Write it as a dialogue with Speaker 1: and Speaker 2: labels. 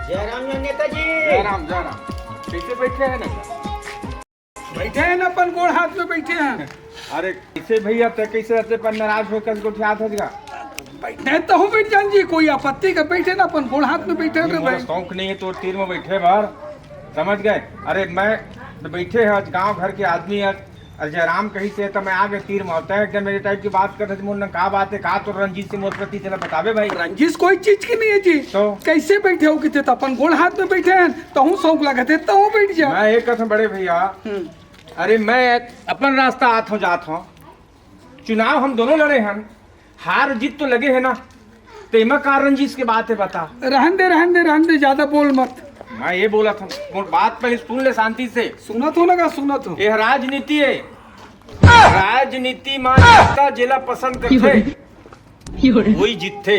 Speaker 1: जयराम नेताजी।
Speaker 2: जयराम जयराम। कैसे बैठे हैं ना?
Speaker 3: बैठे हैं ना, अपन गोड़ हाथ में बैठे हैं।
Speaker 2: अरे कैसे भैया तो कैसे रहते पर नाराज होकर को उठा था जगह
Speaker 3: बैठे हैं तो हूँ बैठ जान जी, कोई आपत्ति का बैठे ना, अपन गोड़ हाथ में बैठे रहे भाई।
Speaker 2: शौक नहीं है तो तीर में बैठे बाहर, समझ गए? अरे मैं तो बैठे है गांव घर के आदमी है, अरे जयराम कहीं से तो मैं आ गए तीर में होता है एकदम मेरे टाइप की बात कर रहे थे। कहा बात है, कहा तो रंजीत से मोर प्रति तेरा बतावे भाई।
Speaker 3: रंजिश कोई चीज की नहीं है जी।
Speaker 2: तो
Speaker 3: कैसे बैठे हो कितने, तो अपन गोड़ हाथ में बैठे हैं तो हूँ शौक लगते तो हूँ बैठ जा।
Speaker 2: मैं एक कसम बड़े भैया, अरे मैं अपन रास्ता आत हूँ जात हूँ, चुनाव हम दोनों लड़े हैं, हार जीत तो लगे है ना, तो इमा का रंजीत की बात है बता।
Speaker 3: रहन दे ज्यादा बोल मत।
Speaker 2: मैं ये बोला था, बात पहले सुन ले शांति से।
Speaker 3: सुना तो लगा, सुना तो।
Speaker 2: यह राजनीति है, राजनीति में जितना जिला पसंद करते वही जीतते।